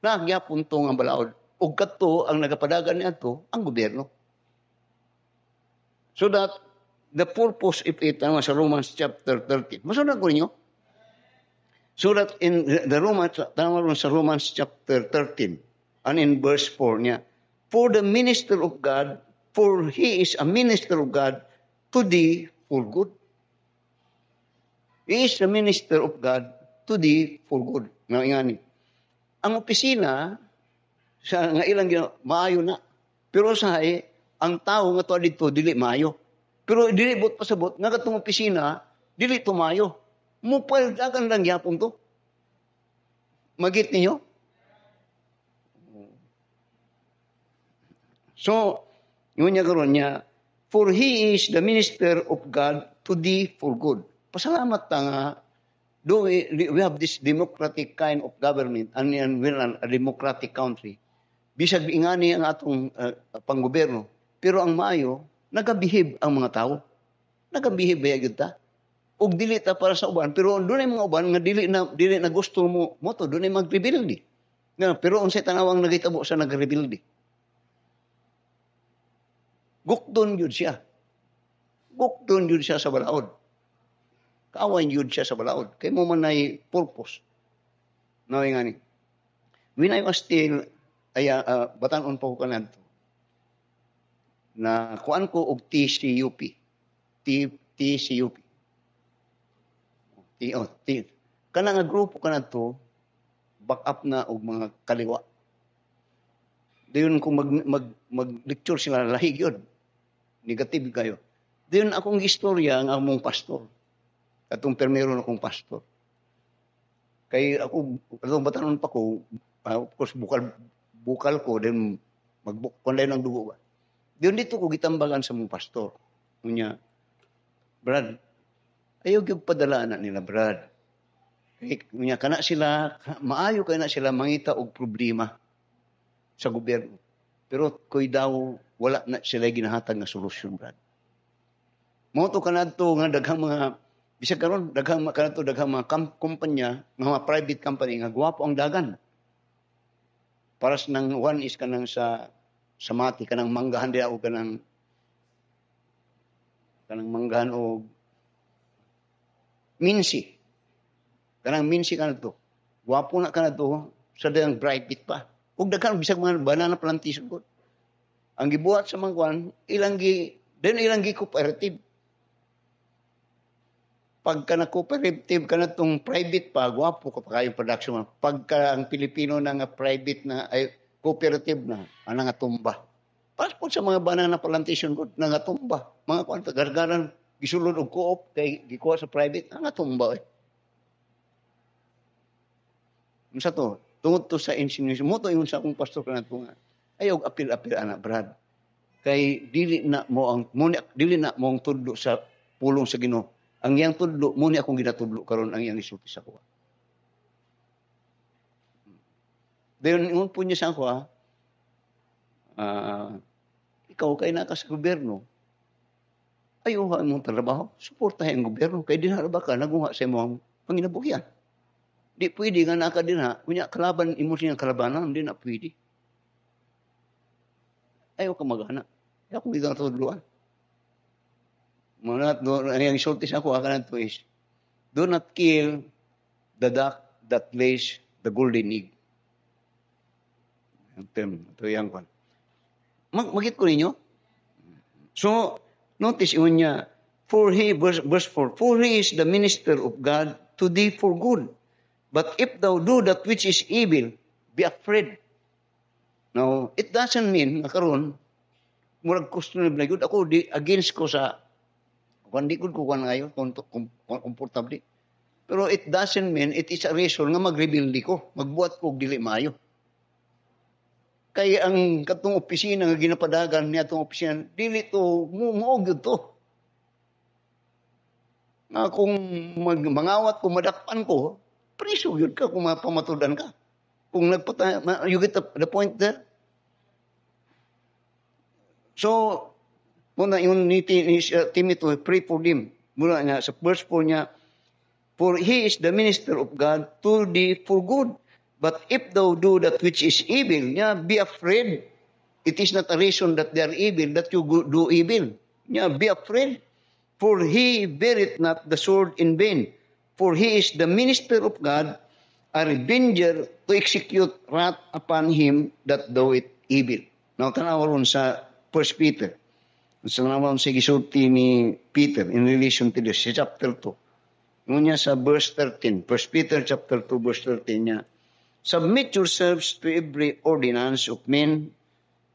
nagyapon to nga balaod. Ug kadto ang nagapadagan niadto ang gobyerno. So that the purpose of it sa Romans chapter 13. Masunod ko ninyo. So that in the Romans chapter 13 and in verse 4 niya, for the minister of God, for he is a minister of God to thee for good. He is a minister of God to thee for good. Nga ingani. Ang opisina sa nga ilang maayo na. Pero sahay ang tao nga to dito dili maayo. Pero dili but pasabot nga katong opisina dili tumayo. Mupal dagan lang yapon to. Magit niyo? So, yun niya karon niya, for he is the minister of God to thee for good. Pasalamat ta nga, do we have this democratic kind of government and we're a democratic country. Bisag ingani ang atong panggobyerno. Pero ang maayo, nagabihib ang mga tao. Nagabihib ba yun ta? Og dili ta para sa uban. Pero doon ay mga uban nga dili na gusto mo to, doon ay mag-rebuild. Pero unsay tanawang nagitabo sa nag-rebuild. Gukdon yun siya. Gukdon yun siya sa balaod. Kawan yun siya sa balaod. Kaya mo man ay purpose. No, nga ni. When I was still, batanon pa ko kanadto, na kuan ko og TCUP. TCUP. Kana nga grupo kanadto, back up na og mga kaliwa. Dayon kung mag-lecture sila, lahig yun. Negative kayo. Dayon akong istorya ang among pastor. Atong permero na akong pastor. Kay ako, atong batanon pa ko, of course, bukal ko, then magbukon ng dugo ba. Diyon dito ko gitambagan sa mong pastor. Kunya, Brad, ayaw yung padalaan na nila, Brad. Kunya, kana sila, maayo kaya na sila mangita og problema sa gobyerno. Pero koy daw, wala na sila ginahatag na solusyon, Brad. Moto kanadto nga daghang mga bisag karon daghang mga kumpanya, mga private company nga gwapo ang dagan. Paras nang one is kanang sa mati kanang manggahan dia o kanang manggahan o minsi. Kanang minsi kanadto. Gwapo na kanadto sa dayang private pa. Ug daghan bisag mga banana plantation ko. Ang gibuhat sa mga kwan, ilang cooperative. Pagka na cooperative ka na itong private pa, gwapo ka pa kayong production. Pagka ang Pilipino na nga private na, ay cooperative na, nga tumba. Passport sa mga banana plantation ko, nga tumba. Mga kwan, gargaran, gisulod og co-op, kay gikuha sa private, nga tumba. Sa to, tungod to sa insinuation, mo to yun sa akong pastor ka na ito nga, ayaw apil-apil anak, Brad. Kay dili na mo ang tudlo sa pulong sa Ginoo. Ang yang tudlo mo ni akong ginatudlo karon ang yang isulti sa kuha. Dayon ingon po niya sa ako ikaw kay naka sa gobyerno. Ayaw ha imong trabaho, suportahan ang gobyerno kay dinha ba ka naguha sa imong panginabuhian. Di pwede nga naka dinha, kunya kalaban imo siyang kalabanan, di na pwede. Ayaw ka magana. Ayaw kong ginatudloan. Ang isulti sa ako, to is, do not kill the duck that lays the golden egg. Ito yung kwan. Magit ko ninyo? So, notice yun niya, verse 4, for he is the minister of God to thee for good. But if thou do that which is evil, be afraid. Now, it doesn't mean, karon murag questionable na yun. Ako, against ko sa hindi ko kukuha ngayon, komportable. Pero it doesn't mean, it is a reason nga mag-rebelde ko, magbuhat ko dili maayo. Kaya ang katong opisina nga ginapadagan niya itong opisina, dili to, muog yun to. Nga kung mangawat ko, madakpan ko, preso yun ka kung mapamatudan ka. Kung you get the point there? So, muna yung ni Timothy, pray for him. Muna niya, sa verse 4 niya, for he is the minister of God to thee for good. But if thou do that which is evil, niya, be afraid. It is not a reason that they are evil, that you do evil. Niya, be afraid. For he beareth not the sword in vain. For he is the minister of God, a revenger to execute wrath upon him that doeth evil. Now, tanawon sa 1 Peter. Sa naman sa gisulti ni Peter in relation to this, chapter 2. Ngunya sa verse 13, 1 Peter chapter 2, verse 13 niya, submit yourselves to every ordinance of men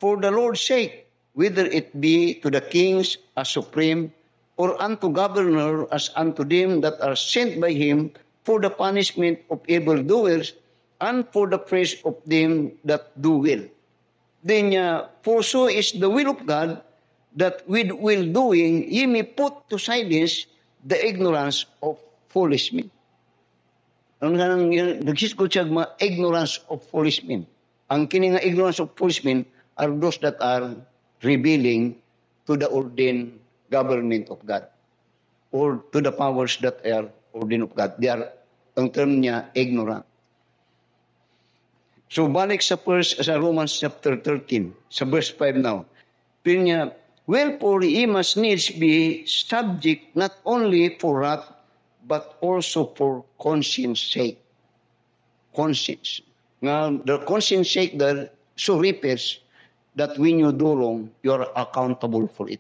for the Lord's sake, whether it be to the kings as supreme, or unto governor as unto them that are sent by him for the punishment of evildoers, and for the praise of them that do well. Then for so is the will of God, that with well doing ye may put to silence the ignorance of foolish men. Ang nagsiskot siya mga ignorance of foolish men. Ang kini nga ignorance of foolish men are those that are rebelling to the ordained government of God or to the powers that are ordained of God. They are, ang term niya, ignorant. So balik sa Romans chapter 13, sa verse 5 now. Pero niya, wherefore ye must needs be subject not only for wrath, but also for conscience sake. Conscience. Now, the conscience sake there so refers that when you do wrong, you are accountable for it.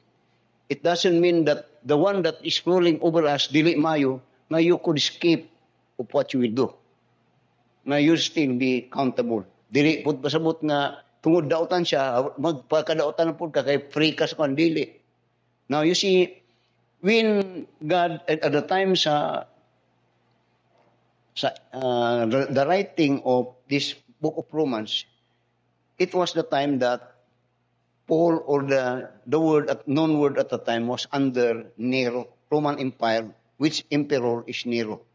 It doesn't mean that the one that is ruling over us, dili mayo, na you could escape of what you will do. Na you still be accountable. Dili, pud pasabot nga, tungod dautan siya, magpakadautan na po ka, kay free ka sa kandili. Now, you see, when God, at the time the writing of this book of Romans, it was the time that Paul, or the word, known word at the time, was under Nero, Roman Empire, which emperor is Nero.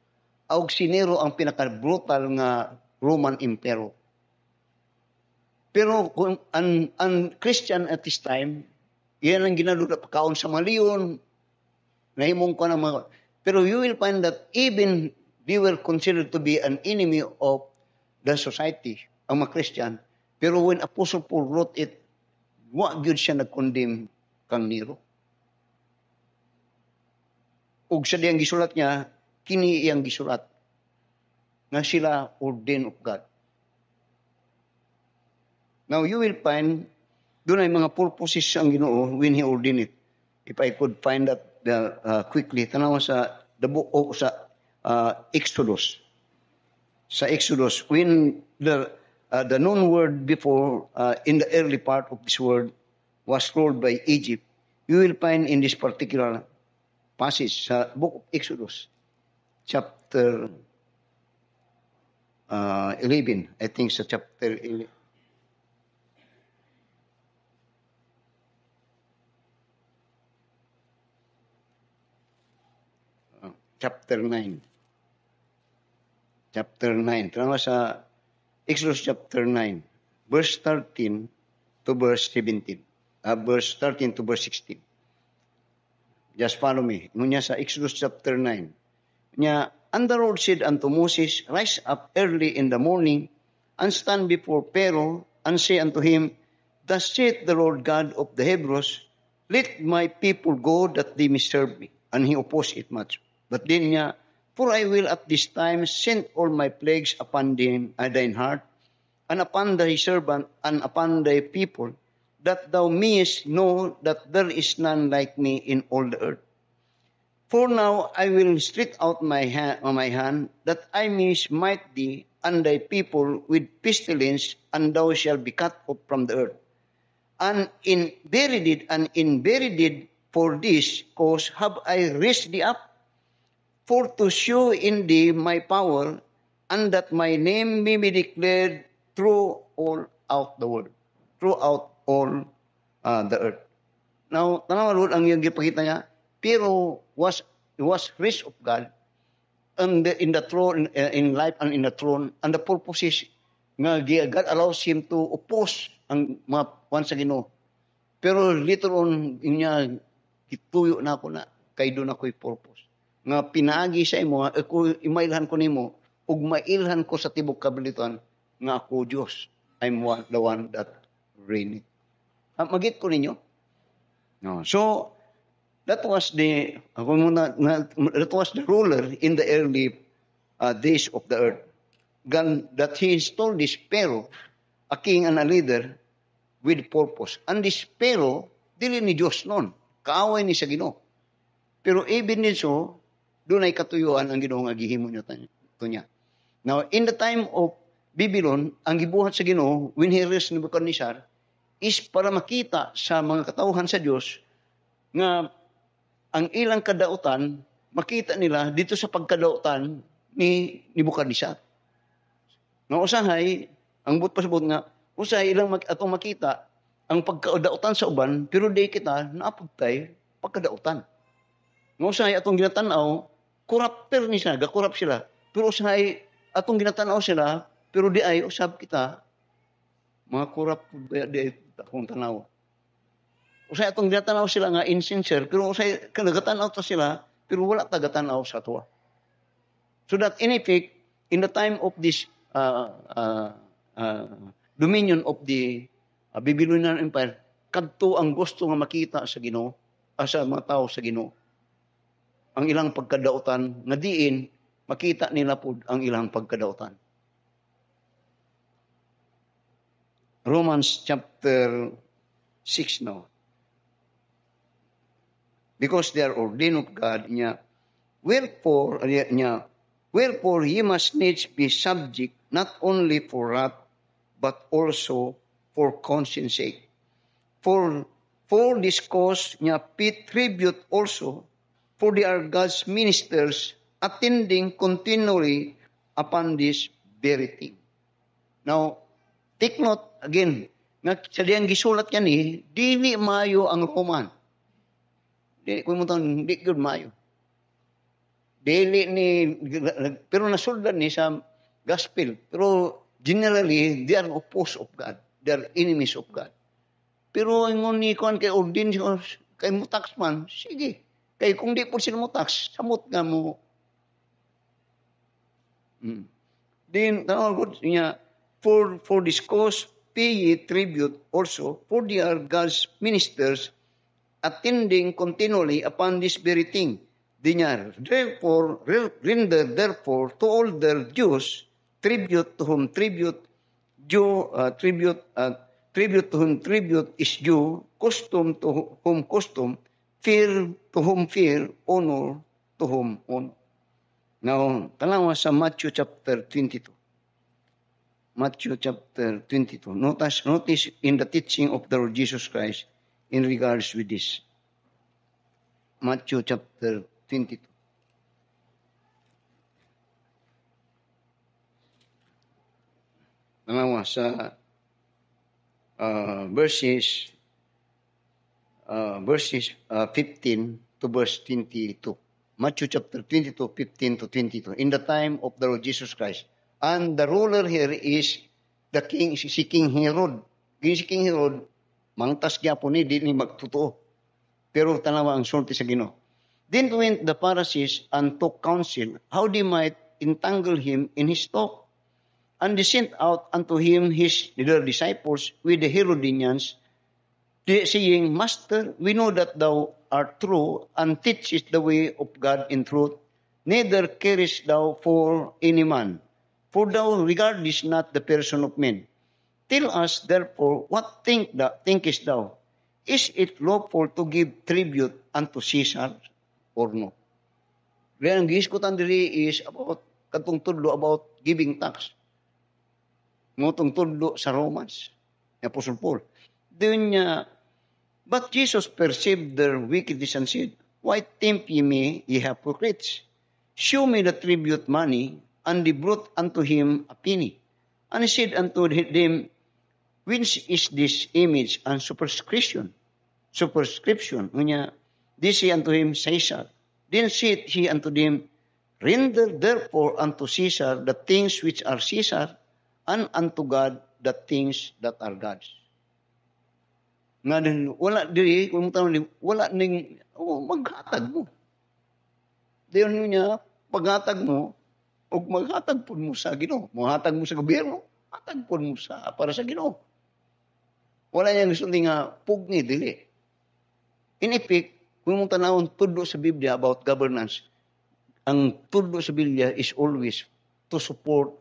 Aug si Nero ang pinaka-brutal nga Roman Emperor. Pero kung ang Christian at this time, yan ang ginadula pagkaon sa maliyon, nahimong ko na mga... Pero you will find that even they were considered to be an enemy of the society, ang mga Christian. Pero when Apostle Paul wrote it, wa gyud siya nag-condemn kang Nero. Ug sa diyang gisulat niya, kini iyang gisulat, nga sila ordained of God. Now, you will find, doon ay mga purposes ang Ginoo when He ordained it. If I could find that quickly, tanawa sa the book o sa Exodus. Sa Exodus, when the known word before, in the early part of this word, was ruled by Egypt, you will find in this particular passage sa book of Exodus, chapter 11, I think sa chapter 11. Chapter 9. Chapter 9. Tama sa Exodus chapter 9, verse 13 to verse 17. Verse 13 to verse 16. Just follow me. Nunya sa Exodus chapter 9. Nya, and the Lord said unto Moses, rise up early in the morning, and stand before Pharaoh, and say unto him, thus saith the Lord God of the Hebrews, let my people go that they may serve me. And he opposed it much. But then niya, for I will at this time send all my plagues upon thine heart, and upon thy servant, and upon thy people, that thou mayest know that there is none like me in all the earth. For now I will stretch out my hand, that I may smite thee and thy people with pestilence, and thou shalt be cut off from the earth. And in very deed for this cause have I raised thee up, for to show in thee my power, and that my name may be declared throughout the world, throughout all the earth. Now, tanawa Lord ang iyang gipakita niya, pero was raised of God, and in the throne, in life and in the throne, and the purpose is nga God allows him to oppose ang mga kwan sa Ginoo. Pero later on, niya gituyo na ako na kay doon ako'y purpose. Nga pinaagi sa imo, ako imailhan ko nimo, ug mailhan ko sa tibok kabalituan nga ako Dios. I'm the one that reigneth. Magit ko ninyo? No. So that was the ruler in the early days of the earth. God, that he installed this Pharaoh, a king and a leader with purpose. And this Pharaoh, dili ni Dios noon, kaaway ni sa Ginoo. Pero even din so, doon ay katuyuan ang Ginoo nga gihimo niya. Now, in the time of Babylon, ang gibuhat sa Ginoo when he raised Nebuchadnezzar is para makita sa mga katauhan sa Dios nga ang ilang kadautan, makita nila dito sa pagkadautan ni Nebuchadnezzar. Nga usahay, ang but pasabot nga, usahay ilang atong makita ang pagkadautan sa uban, pero di kita naapagtay pagkadautan. Nga usahay atong ginatanaw, corrupter ni siya, gakurap sila. Pero usahay atong ginatanaw sila, pero di ay usab kita, mga kurap di akong tanaw. Usay atong ginatanaw sila nga insincere, pero usay nagatanaw ta sila, pero wala tagatanaw sa tuwa. So that in effect, in the time of this dominion of the Babylonian Empire, kadto ang gusto nga makita sa Ginoo, sa mga tao sa Ginoo. Ang ilang pagkadautan, nga diin, makita nila po ang ilang pagkadautan. Romans chapter 6 now. Because they are ordained of God, wherefore ye must needs be subject, not only for wrath, but also for conscience sake. For this cause, pay tribute also, for they are God's ministers, attending continually upon this very thing. Now, take note, again, nga sa diyang gisulat yan dili mayo ang Roman. Kung mo itong, di good mayo. Dili ni, pero nasuldan ni sa gospel. Pero generally, they are opposed of God. They are enemies of God. Pero ingon ni kuan kay ordin kay mutax man, sige. Kay kung di po sila mutax, samot nga mo. Then, niya, for this cause, pay ye tribute also, for they are God's ministers, attending continually upon this very thing. Dinyar, therefore, render therefore to all their Jews tribute, to whom tribute due, tribute to whom tribute is due, custom to whom custom, fear to whom fear, honor to whom honor. Now, tanawa sa Matthew chapter 22. Matthew chapter 22. Notice in the teaching of the Lord Jesus Christ in regards with this. Matthew chapter 22. Tanawa sa verses 15 to verse 22. Matthew chapter 22, 15 to 22. In the time of the Lord Jesus Christ. And the ruler here is the king, si King Herod. Si King Herod, mangtas gyapon ni, di ni magtotoo. Pero tanawa ang sulti sa Ginoo. Then went the Pharisees and took counsel how they might entangle him in his talk. And they sent out unto him their disciples with the Herodians, saying, Master, we know that thou art true, and teachest the way of God in truth, neither carest thou for any man, for thou regardest not the person of men. Tell us, therefore, what thinkest thou? Is it lawful to give tribute unto Caesar or no? Kaya ang giskutan diri is about katong tudlo about giving tax. Motong tudlo sa Romans. Apostle Paul. Doon niya, but Jesus perceived their wickedness and said, Why tempt ye me, ye hypocrites? Show me the tribute money. And they brought unto him a penny. And he said unto them, Whence is this image and superscription? They say unto him, Caesar. Then said he unto them, Render therefore unto Caesar the things which are Caesar, and unto God the things that are God's. Nga din, wala diri, kung tanong, wala ning, maghatag mo. Diyon niya, paghatag mo, o maghatag po mo sa Ginoo. Maghatag mo sa gobyerno, hatag po mo para sa Ginoo. Wala niyang gusto nga pugni, dili. In effect, kung mong tanawon tudlo sa Biblia about governance, ang tudlo sa Biblia is always to support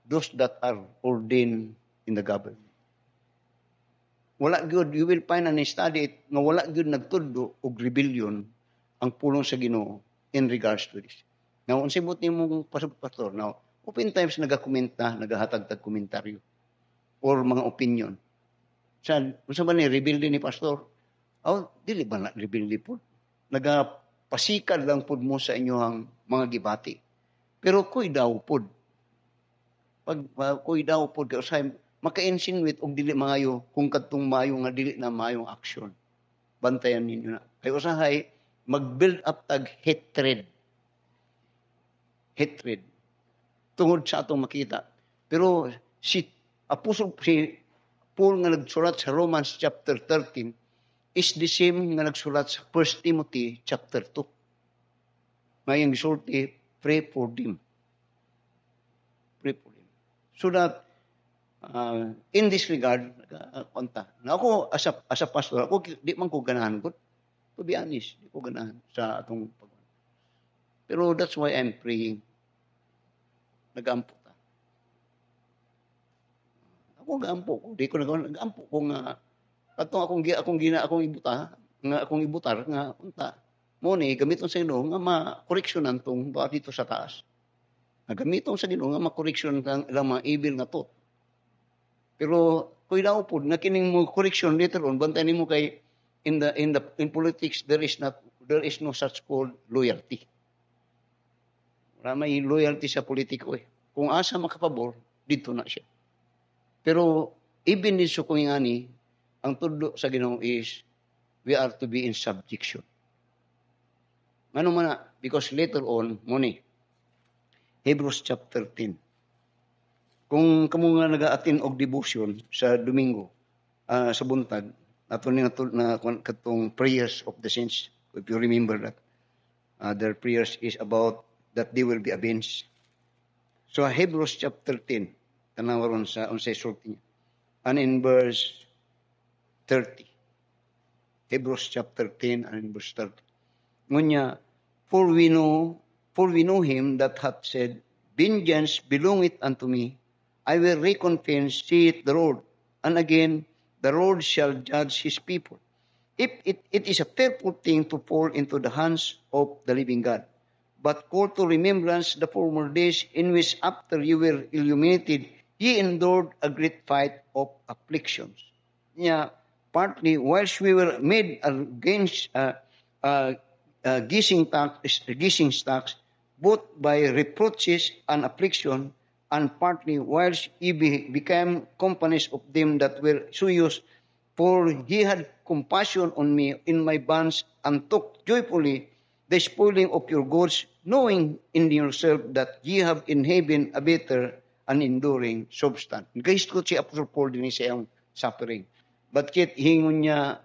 those that are ordained in the government. Wala good, you will find and study it, nga wala good nagtudlo og rebellion ang pulong sa Ginoo in regards to this. Now, unsay buti mong pastor, now, open times nagakomenta, nagahatag-tag komentaryo or mga opinion. Unsa ba ni rebelde ni pastor? Dili ba na rebelde po? Nagapasikad lang pud mo sa inyong mga gibati. Pero kuy daw pud. Pag kuy daw pud kausay maka-insinuate og dili maayo kung kadtong maayo nga dili na maayong action. Bantayan ninyo na. Kay usahay mag-build up tag hatred tungod sa atong makita. Pero si Paul nga nagsulat sa Romans chapter 13 is the same nga nagsulat sa 1 Timothy chapter 2. Mayang gisulti, pray for them. Pray for them. So that in this regard, na ako as a pastor, ako di man ko ganahan ko. To be honest, di ko ganahan sa atong pero that's why I'm praying. Nag-ampo ta. Ako nag-ampo ko. Di ko nag-ampo ko nga katong akong ibutar nga unta. Mo ni gamiton sa Ginoo nga ma-correctionan tong dito sa taas. Gamiton sa Ginoo nga ma-correction ang mga evil nga to. Pero kuy daw pud nga kining mo correction later on bantayan nimo kay in politics there is no such called loyalty. Wala may loyalty sa politiko eh. Kung asa makapabor, dito na siya. Pero even din so kung ingani, ang tudlo sa Ginoo is we are to be in subjection. Ano man na? Because later on, muni, Hebrews chapter 10. Kung kamo nga nag-a-attend og devotion sa Domingo, sa buntag, ato ni na katong prayers of the saints, if you remember that, their prayers is about that they will be avenged. So Hebrews chapter 10, tanawaron sa unsay sulti niya. And in verse 30. Hebrews chapter 10 and in verse 30. Ngunya, for we know him that hath said, Vengeance belongeth unto me, I will recompense, saith the Lord. And again, the Lord shall judge his people. If it is a fearful thing to fall into the hands of the living God. But call to remembrance the former days in which after you were illuminated, ye endured a great fight of afflictions. Yeah, partly whilst we were made against gazing stocks, both by reproaches and affliction, and partly whilst ye became companies of them that were serious, for he had compassion on me in my bonds, and took joyfully the spoiling of your goods, knowing in yourself that ye have in heaven a better and enduring substance. Guys ko si Apostle Paul din sa iyang suffering. But yet, hingon niya,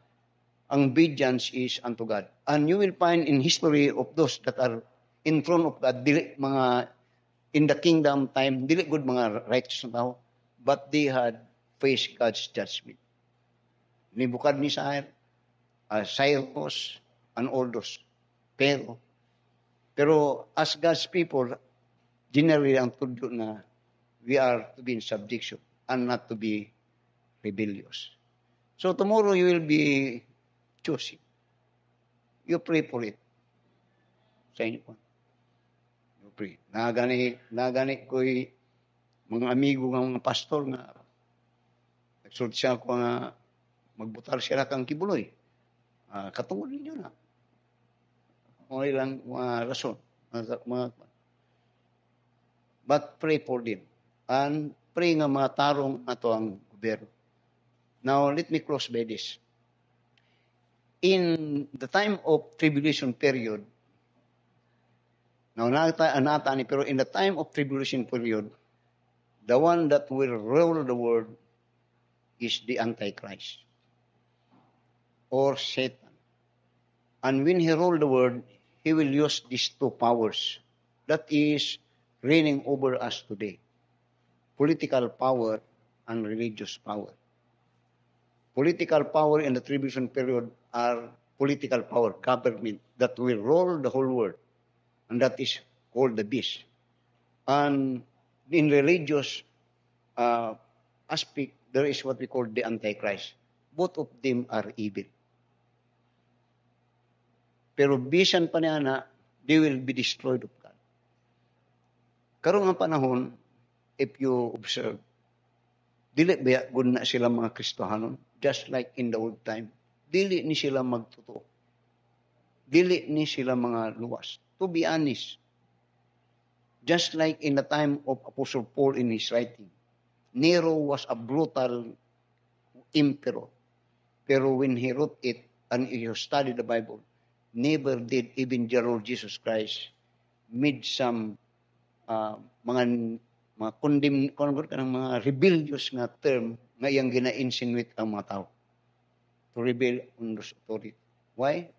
ang obedience is unto God. And you will find in history of those that are in front of God, dili mga, in the kingdom time, dili good mga righteous na tao, but they had faced God's judgment. Nebuchadnezzar, Cyrus, and all those. Pero as God's people, generally ang tudyo na we are to be in subjection and not to be rebellious. So tomorrow you will be choosing. You pray for it. Sa inyo po. You pray. Nagani ko'y mga amigo ng mga pastor nga nagsulti siya ko nga magbutar sila kang kibuloy. Katungod ninyo na. Mga ilang mga rason. But pray for them. And pray nga mga tarong ato ang gobyerno. Now, let me close by this. In the time of tribulation period, now nata ni, pero in the time of tribulation period, the one that will rule the world is the Antichrist or Satan. And when he rule the world, he will use these two powers that is reigning over us today. Political power and religious power. Political power in the tribulation period are political power, government, that will rule the whole world. And that is called the beast. And in religious aspect, there is what we call the Antichrist. Both of them are evil. Pero bisan pa niya na, they will be destroyed of God. Karong ang panahon, if you observe, dili ba good na sila mga Kristohanon, just like in the old time. Dili ni sila magtotoo. Dili ni sila mga luwas. To be honest, just like in the time of Apostle Paul in his writing, Nero was a brutal emperor. Pero when he wrote it, and you study the Bible, never did even the Lord Jesus Christ made some mga mga rebellious nga term nga iyang gina-insinuate ang mga tao to rebel on those authority. Why?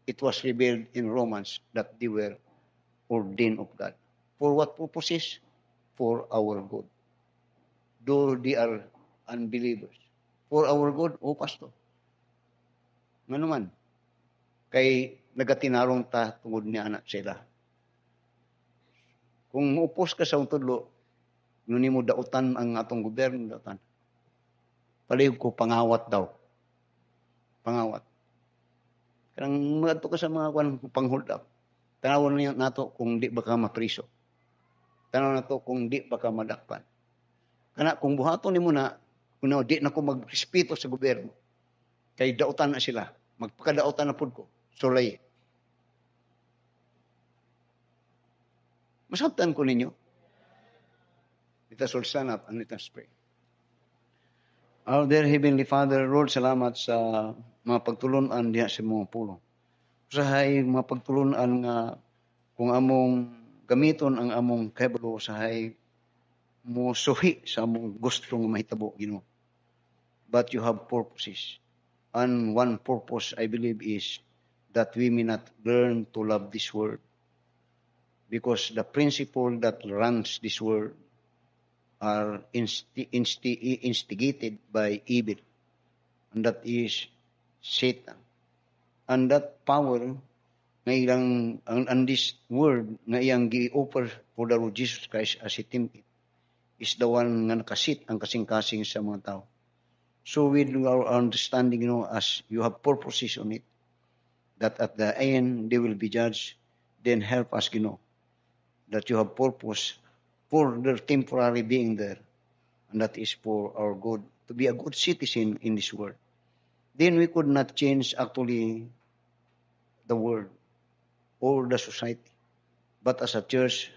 It was revealed in Romans that they were ordained of God. For what purposes? For our good. Though they are unbelievers. For our good, pastor. Nga naman, kay nagatinarong ta tungod ni anak sila. Kung upos ka sa untudlo, nuni mo dautan ang atong gobyerno, dautan. Palihog ko, pangawat daw. Pangawat. Kanang magadto ka sa mga pang-hold up. Tanawon niya nato kung di baka mapriso. Tanawon nato kung di baka madakpan. Kana kung buhaton nimo na, kung di na ko magrespeto sa gobyerno, kay dautan na sila. Magpakadautan na pud ko. Sulay. Masabtan ko ninyo. Let us all stand up and let us pray. Our dear Heavenly Father, Lord, salamat sa mga pagtulunan diha sa mga pulong. Usahay mga pagtulunan nga kung among gamiton ang among kahibalo, usahay mo suhi sa among gusto nga mahitabo, Ginoo. But you have purposes. And one purpose, I believe, is that we may not learn to love this world. Because the principle that runs this world are instigated by evil. And that is Satan. And that power na ilang, and this word na iyang gi-offer for the Lord Jesus Christ as a template is the one nga nakasit ang kasing-kasing sa mga tao. So with our understanding, as you have purposes on it, that at the end they will be judged, then help us, that you have purpose for their temporary being there, and that is for our good, to be a good citizen in this world. Then we could not change actually the world or the society. But as a church,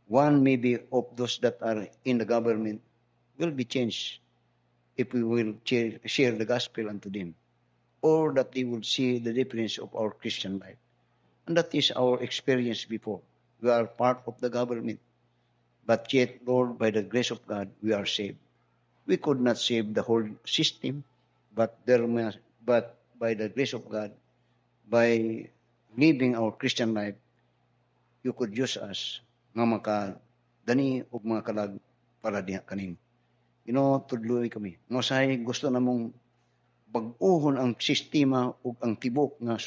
one maybe of those that are in the government will be changed if we will share the gospel unto them, or that they will see the difference of our Christian life. And that is our experience before. We are part of the government, but yet, Lord, by the grace of God, we are saved. We could not save the whole system, but by the grace of God, by living our Christian life, you could use us nga makadani o mga kalag para diha kanin. Tudloy kami. Masay gusto namong bag-uhon ang sistema o ang tibok nga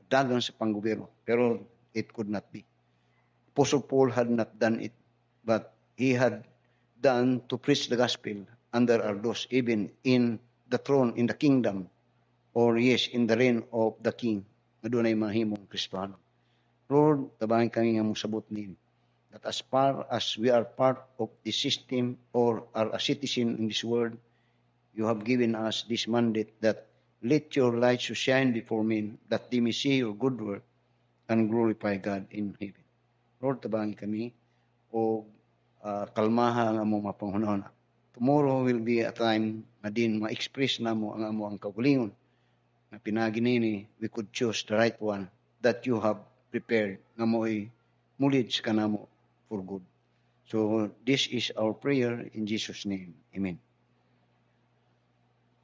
dagan sa panggobyerno. Pero it could not be. Apostle Paul had not done it, but he had done to preach the gospel under our laws, even in the throne, in the kingdom, or yes, in the reign of the king, na doon ay mahimong Kristiyano. Lord, tabahin kami nga mong sabot niyo, that as far as we are part of the system or are a citizen in this world, you have given us this mandate that let your light so shine before men, that they may see your good work and glorify God in heaven. Lord, tabahin kami, o kalmaha ang among mapanghunahon. Tomorrow will be a time na din ma-express na mo ang among kaugalingon na pinaginini, we could choose the right one that you have prepared nga mo'y mulid ka na mo for good. So this is our prayer in Jesus' name. Amen.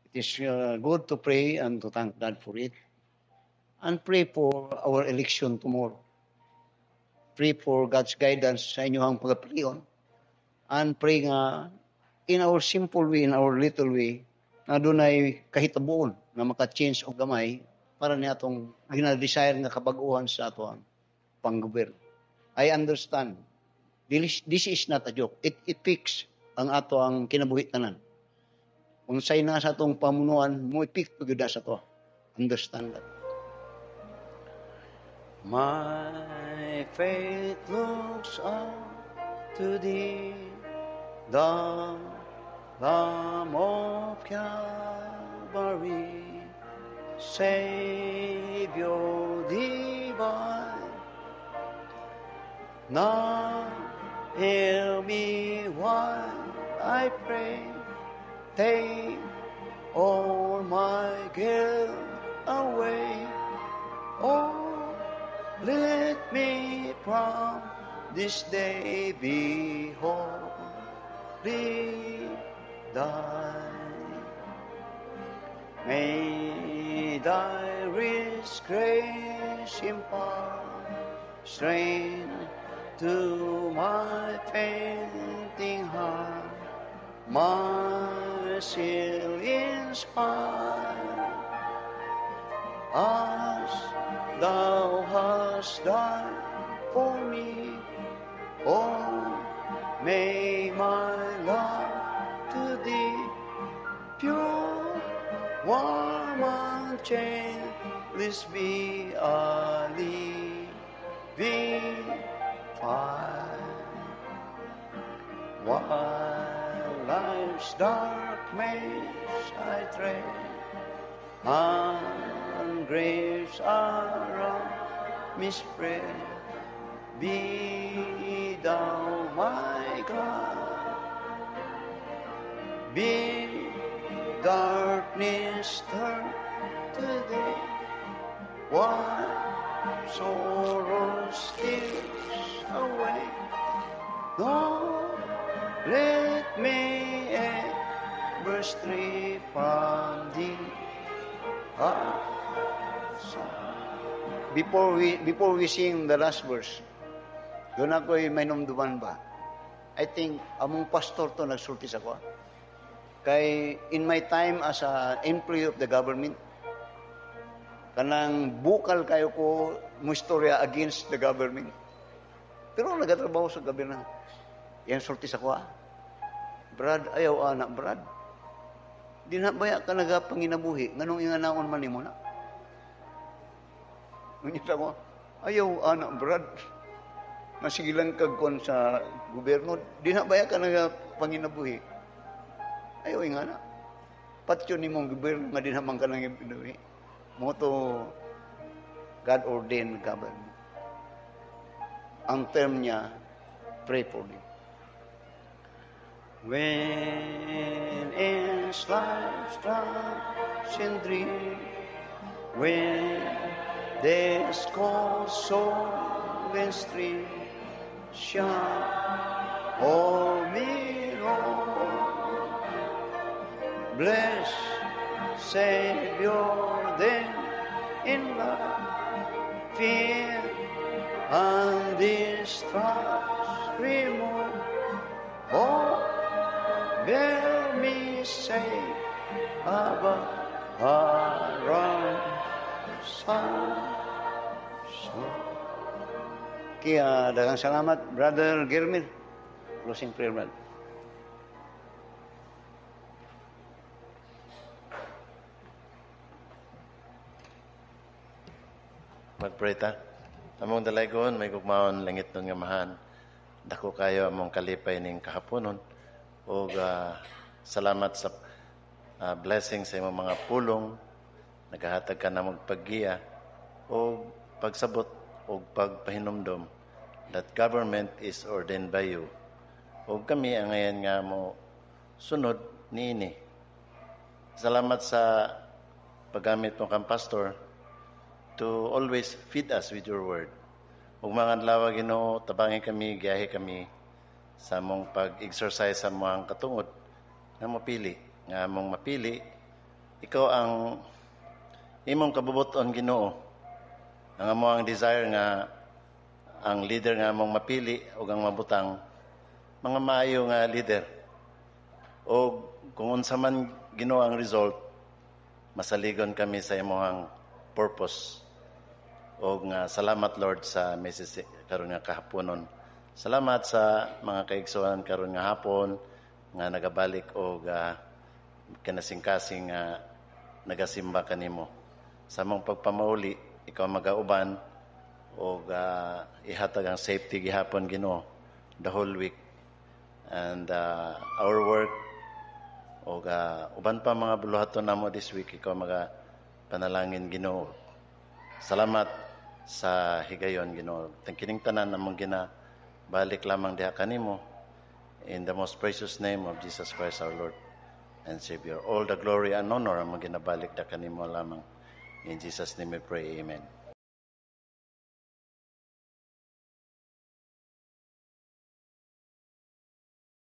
It is good to pray and to thank God for it. And pray for our election tomorrow. Pray for God's guidance sa inyong pagpilion. And pray nga in our simple way, in our little way, na doon ay kahitabuon na maka-change o gamay para niya itong ginadesire nga kabaguhan sa ato ang panggobyerno. I understand. This is not a joke. It fix ang ato ang kinabuhitanan. Kung sa'y na sa itong pamunuan, mo ipik to na sa ito. Understand that. My faith looks up to thee, the Lamb of Calvary, Savior divine. Now hear me while I pray, take all my guilt away. Oh, let me from this day be holy thine. May thy rich grace impart strength to my fainting heart, mercy inspire, as thou hast done for me. Oh, may my love to thee pure, warm, and chainless be a living fire. While life's dark maze I tread, and graves around me spread, be thou my God. Be darkness turned to day, while sorrow steals away. Lord, let me ever stray from thee. Before we sing the last verse, doon ako'y may numduman ba? I think among pastor to nagsulti sa ko. Kay in my time as an employee of the government, kanang bukal kayo ko mo istorya against the government. Pero nagatrabaho sa gobyerno. Yan sulti sa ko. Brad, ayaw anak, Brad. dinabaya ka nagapanginabuhi, nganong inganaon man nimo na. Ngita mo, ayaw, anak, Brad, nasigilan kagkon sa gobyerno, dinabaya ka nagapanginabuhi. Ayaw, ingana. Patyo ni mong gobyerno nga dinamang ka nang ipinabuhi. Moto, God ordained government. Ang term niya, pray for me. When is life's trials and dreams, when there's cold soul and stream, shine all me Lord. Bless Savior then in love, fear and distrust remove. Oh, bear me safe above around sun. Kaya daghang salamat, Brother Germil. Closing prayer, brother. Magpray ta. Among dalaygon, may gugmaon langit nun nga mahan. Dako kayo among kalipay ning kahaponon. O salamat sa blessing sa imong mga pulong. Nagahatag ka na magpaggiya. O pagsabot o pagpahinumdom that government is ordained by you. O kami ang ngayon nga mo sunod niini. Salamat sa paggamit mo kang pastor to always feed us with your word. Ug mga adlaw Ginoo, tabangi kami, giyahe kami sa among pag-exercise sa among katungod nga mapili, ikaw ang imong kabubuton Ginoo. Ang among desire nga ang leader nga among mapili ug ang mabutang mga maayo nga leader. O kung unsa man Ginoo ang result, masaligon kami sa imong purpose. O nga salamat Lord sa message karon nga kahaponon. Salamat sa mga kaigsuhan karon nga hapon nga nagabalik og kanasing-kasing nga nagasimba kanimo. Sa mong pagpamauli, ikaw magauban og ihatag ang safety gihapon Ginoo the whole week. And our work og uban pa mga buluhaton namo this week, ikaw panalangin Ginoo. Salamat sa higayon Ginoo. Kining tanan namong balik lamang diha kanimo in the most precious name of Jesus Christ our Lord and Savior. All the glory and honor among ginabalik da kanimo lamang. In Jesus' name we pray. Amen.